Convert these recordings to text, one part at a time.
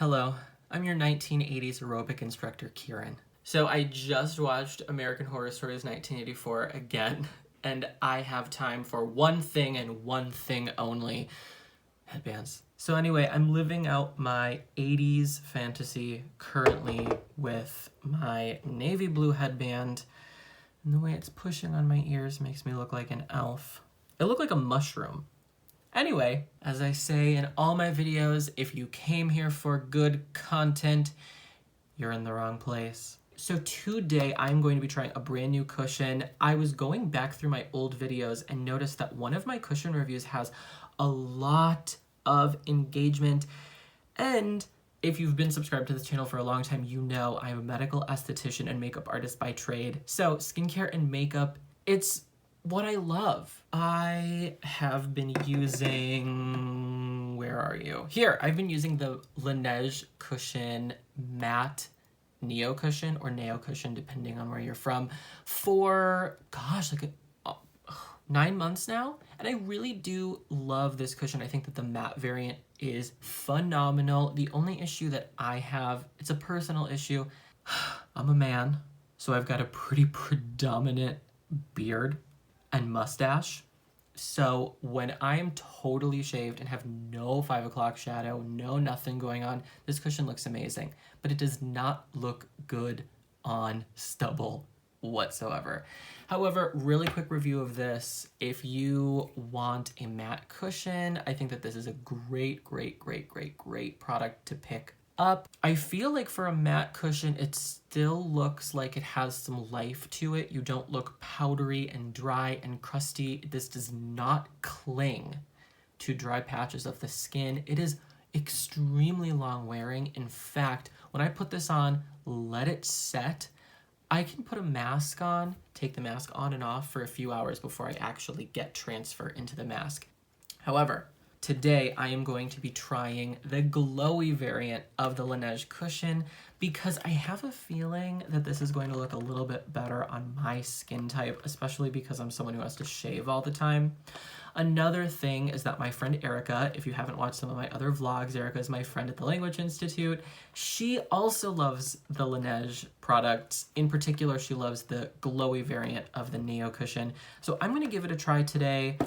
Hello, I'm your 1980s aerobic instructor, Ciaran. So I just watched American Horror Stories 1984 again, and I have time for one thing and one thing only: headbands. So anyway, I'm living out my 80s fantasy currently with my navy blue headband, and the way it's pushing on my ears makes me look like an elf. I look like a mushroom. Anyway, as I say in all my videos, if you came here for good content, you're in the wrong place. So today I'm going to be trying a brand new cushion. I was going back through my old videos and noticed that one of my cushion reviews has a lot of engagement. And if you've been subscribed to this channel for a long time, you know I'm a medical esthetician and makeup artist by trade. So skincare and makeup, it's what I love. I have been using, where are you? Here, I've been using the Laneige Cushion Matte Neo Cushion or Neo Cushion, depending on where you're from, for, gosh, like 9 months now. And I really do love this cushion. I think that the matte variant is phenomenal. The only issue that I have, it's a personal issue. I'm a man, so I've got a pretty predominant beard and mustache. So when I am totally shaved and have no 5 o'clock shadow, no nothing going on, this cushion looks amazing, but it does not look good on stubble whatsoever. However, really quick review of this. If you want a matte cushion, I think that this is a great product to pick up. I feel like for a matte cushion, it still looks like it has some life to it. You don't look powdery and dry and crusty. This does not cling to dry patches of the skin. It is extremely long wearing. In fact, when I put this on, let it set, I can put a mask on, take the mask on and off for a few hours before I actually get transfer into the mask. However, today I am going to be trying the glowy variant of the Laneige cushion because I have a feeling that this is going to look a little bit better on my skin type, especially because I'm someone who has to shave all the time. Another thing is that my friend Erica, if you haven't watched some of my other vlogs, Erica is my friend at the Language Institute. She also loves the Laneige products. In particular, she loves the glowy variant of the Neo cushion. So I'm gonna give it a try today.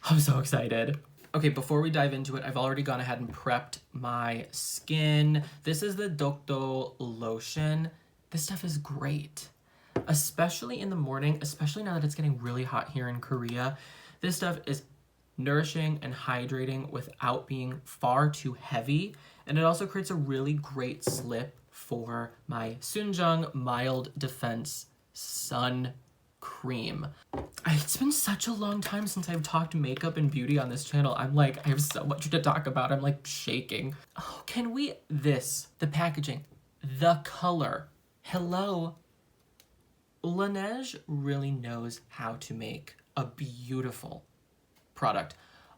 I'm so excited. Okay, before we dive into it, I've already gone ahead and prepped my skin. This is the Daegu lotion. This stuff is great, especially in the morning, especially now that it's getting really hot here in Korea. This stuff is nourishing and hydrating without being far too heavy, and it also creates a really great slip for my Sunjung Mild Defense Sun Cream. It's been such a long time since I've talked makeup and beauty on this channel. I'm like, I have so much to talk about. I'm like shaking. Oh, can we, the packaging, the color, hello. Laneige really knows how to make a beautiful product.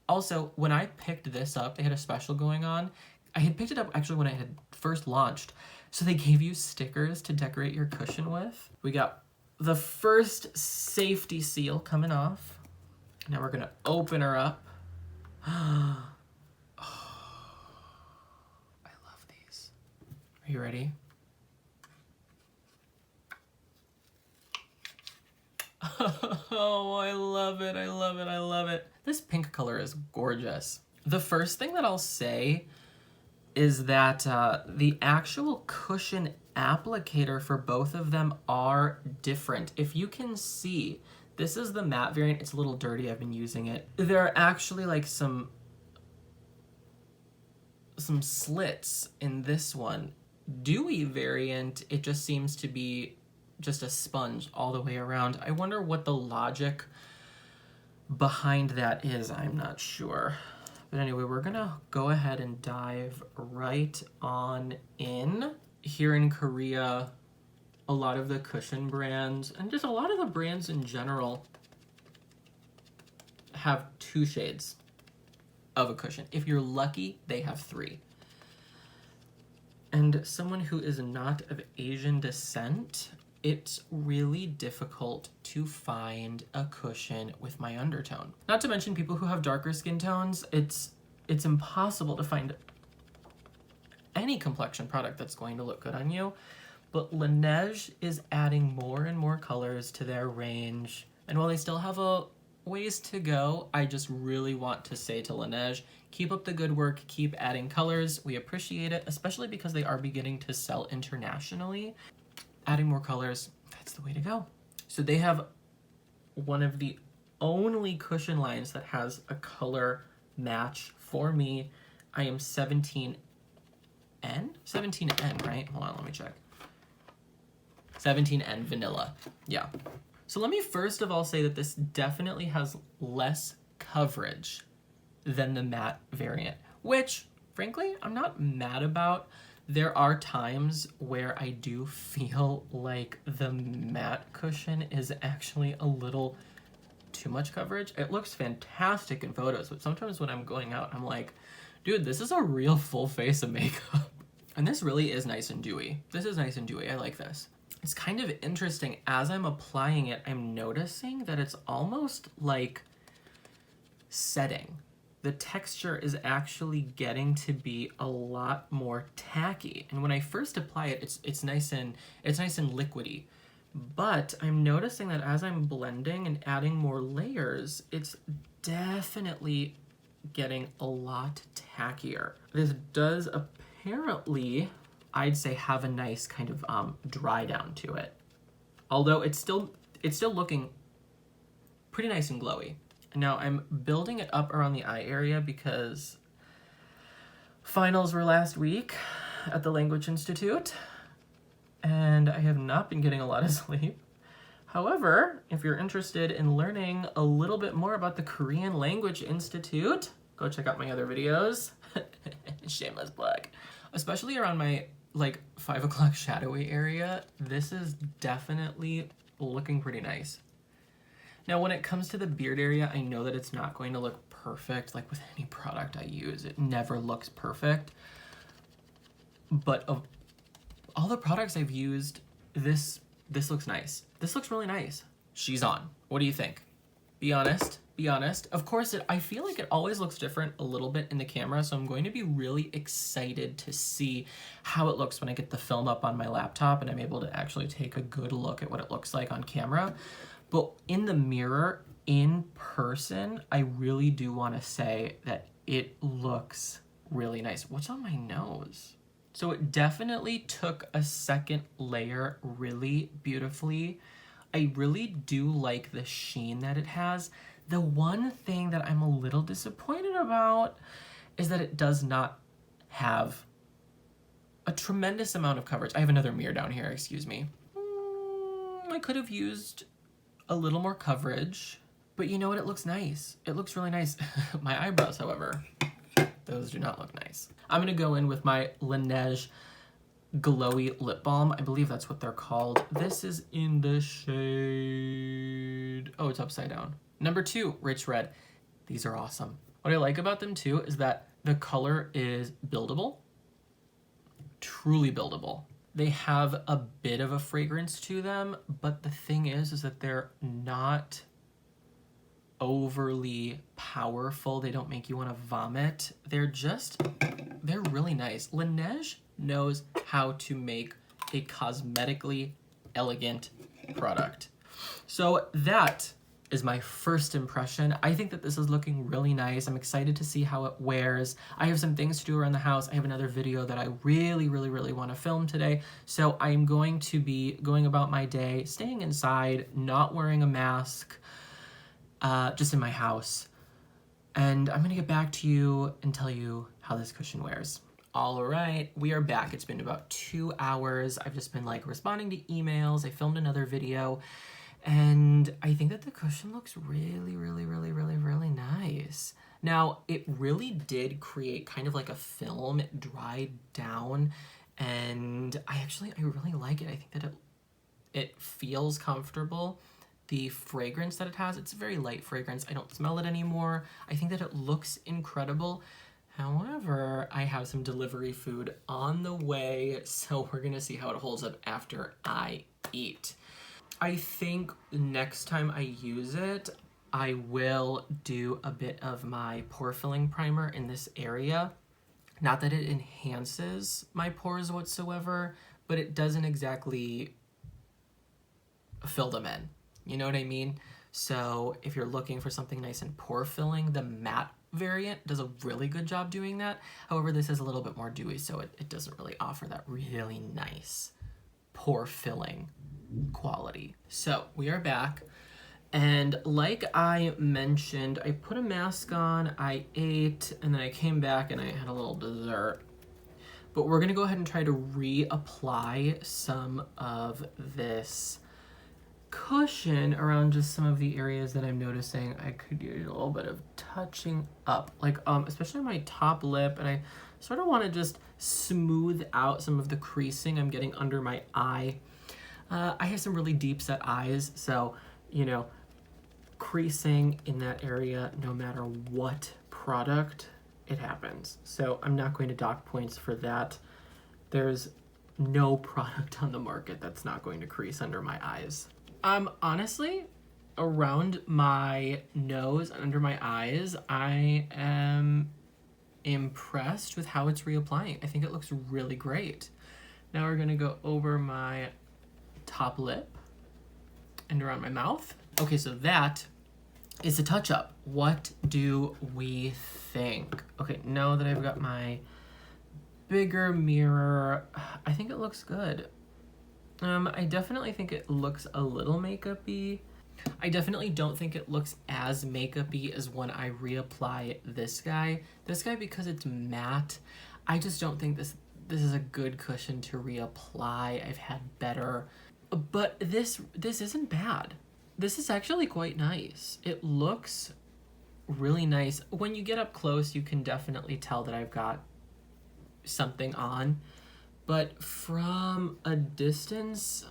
Also, when I picked this up, they had a special going on. I had picked it up actually when I had first launched. So they gave you stickers to decorate your cushion with. We got the first safety seal coming off. Now we're gonna open her up. Oh, I love these. Are you ready? Oh, I love it, I love it, I love it. This pink color is gorgeous. The first thing that I'll say is that the actual cushion applicator for both of them are different. If you can see, this is the matte variant. It's a little dirty, I've been using it. There are actually like some slits in this one. Dewy variant, it just seems to be just a sponge all the way around. I wonder what the logic behind that is. I'm not sure. But anyway, we're gonna go ahead and dive right on in. Here in Korea, a lot of the cushion brands, and just a lot of the brands in general, have 2 shades of a cushion. If you're lucky, they have 3. And someone who is not of Asian descent, it's really difficult to find a cushion with my undertone. Not to mention people who have darker skin tones, it's impossible to find any complexion product that's going to look good on you. But Laneige is adding more and more colors to their range. And while they still have a ways to go, I just really want to say to Laneige, keep up the good work, keep adding colors. We appreciate it, especially because they are beginning to sell internationally. Adding more colors, that's the way to go. So they have one of the only cushion lines that has a color match for me. I am 17N? 17N, right? Hold on, let me check. 17N vanilla, yeah. So let me first of all say that this definitely has less coverage than the matte variant, which frankly, I'm not mad about. There are times where I do feel like the matte cushion is actually a little too much coverage. It looks fantastic in photos, but sometimes when I'm going out, I'm like, dude, this is a real full face of makeup. And this really is nice and dewy. This is nice and dewy, I like this. It's kind of interesting, as I'm applying it, I'm noticing that it's almost like setting. The texture is actually getting to be a lot more tacky. And when I first apply it, it's nice and liquidy. But I'm noticing that as I'm blending and adding more layers, it's definitely getting a lot tackier. This does apparently, I'd say, have a nice kind of dry down to it. Although it's still looking pretty nice and glowy. Now I'm building it up around the eye area because finals were last week at the Language Institute, and I have not been getting a lot of sleep. However, if you're interested in learning a little bit more about the Korean Language Institute, go check out my other videos. Shameless plug. Especially around my like 5 o'clock shadowy area, this is definitely looking pretty nice. Now, when it comes to the beard area, I know that it's not going to look perfect. Like with any product I use, it never looks perfect. But of all the products I've used, this looks nice. This looks really nice. She's on. What do you think? Be honest. Be honest. Of course, I feel like it always looks different a little bit in the camera, so I'm going to be really excited to see how it looks when I get the film up on my laptop and I'm able to actually take a good look at what it looks like on camera. But in the mirror, in person, I really do want to say that it looks really nice. What's on my nose? So it definitely took a second layer really beautifully. I really do like the sheen that it has. The one thing that I'm a little disappointed about is that it does not have a tremendous amount of coverage. I have another mirror down here, excuse me. I could have used a little more coverage, but you know what? It looks nice. It looks really nice. My eyebrows, however, those do not look nice. I'm gonna go in with my Laneige Glowy Lip Balm. I believe that's what they're called. This is in the shade... oh, it's upside down. Number 2, Rich Red. These are awesome. What I like about them too is that the color is buildable. Truly buildable. They have a bit of a fragrance to them, but the thing is that they're not overly powerful. They don't make you want to vomit. They're really nice. Laneige knows how to make a cosmetically elegant product. So that is my first impression. I think that this is looking really nice. I'm excited to see how it wears. I have some things to do around the house. I have another video that I really want to film today. So I'm going to be going about my day, staying inside, not wearing a mask, just in my house. And I'm gonna get back to you and tell you how this cushion wears. All right, we are back. It's been about 2 hours. I've just been like responding to emails. I filmed another video. And I think that the cushion looks really nice. Now, it really did create kind of like a film. It dried down, and I really like it. I think that it feels comfortable. The fragrance that it has, it's a very light fragrance. I don't smell it anymore. I think that it looks incredible. However, I have some delivery food on the way, so we're gonna see how it holds up after I eat. I think next time I use it, I will do a bit of my pore filling primer in this area Not that it enhances my pores whatsoever, but it doesn't exactly fill them in. You know what I mean? So if you're looking for something nice and pore filling, the matte variant does a really good job doing that. However, this is a little bit more dewy, so it doesn't really offer that really nice pore filling quality. So we are back. And like I mentioned, I put a mask on, I ate, and then I came back and I had a little dessert. But we're gonna go ahead and try to reapply some of this cushion around just some of the areas that I'm noticing I could use a little bit of touching up, like especially my top lip, and I sort of want to just smooth out some of the creasing I'm getting under my eye. I have some really deep set eyes, so you know, creasing in that area, no matter what product, it happens. So I'm not going to dock points for that. There's no product on the market that's not going to crease under my eyes. Honestly, around my nose and under my eyes, I am impressed with how it's reapplying. I think it looks really great. Now we're gonna go over my top lip and around my mouth. Okay, so that is a touch-up. What do we think? Okay, now that I've got my bigger mirror, I think it looks good. I definitely think it looks a little makeup-y. I definitely don't think it looks as makeup-y as when I reapply this guy. This guy, because it's matte, I just don't think this is a good cushion to reapply. I've had better, but this isn't bad. This is actually quite nice. It looks really nice. When you get up close, you can definitely tell that I've got something on. But from a distance,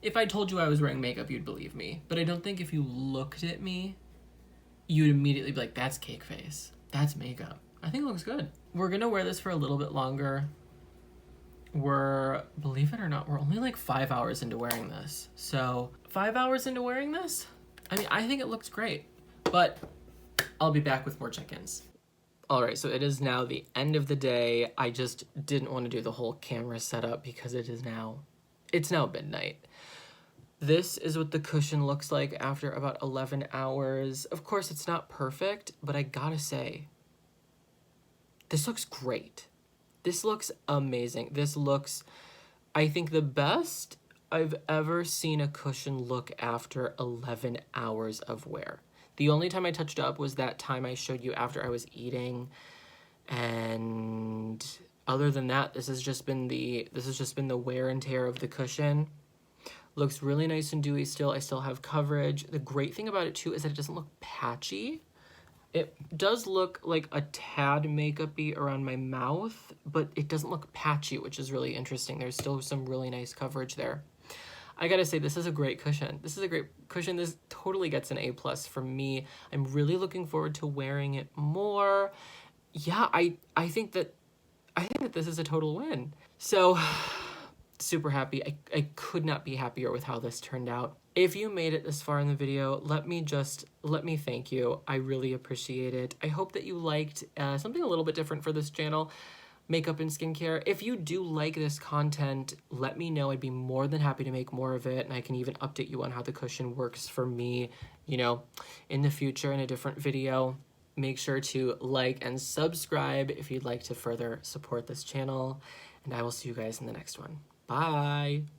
if I told you I was wearing makeup, you'd believe me. But I don't think if you looked at me, you'd immediately be like, that's cake face. That's makeup. I think it looks good. We're gonna wear this for a little bit longer. Believe it or not, we're only like 5 hours into wearing this. So 5 hours into wearing this, I mean, I think it looks great. But I'll be back with more check-ins. All right, so it is now the end of the day. I just didn't want to do the whole camera setup because it's now midnight. This is what the cushion looks like after about 11 hours. Of course, it's not perfect, but I gotta say, this looks great. This looks amazing. This looks, I think, the best I've ever seen a cushion look after 11 hours of wear. The only time I touched up was that time I showed you after I was eating, and other than that, this has just been the wear and tear of the cushion. Looks really nice and dewy still. I still have coverage. The great thing about it too is that it doesn't look patchy. It does look like a tad makeup-y around my mouth, but it doesn't look patchy, which is really interesting. There's still some really nice coverage there. I gotta say, this is a great cushion. This is a great cushion. This totally gets an A+ from me. I'm really looking forward to wearing it more. Yeah, I think that this is a total win. So, super happy. I could not be happier with how this turned out. If you made it this far in the video, let me thank you. I really appreciate it. I hope that you liked something a little bit different for this channel. Makeup and skincare. If you do like this content, let me know. I'd be more than happy to make more of it, and I can even update you on how the cushion works for me, you know, in the future in a different video. Make sure to like and subscribe if you'd like to further support this channel, and I will see you guys in the next one. Bye!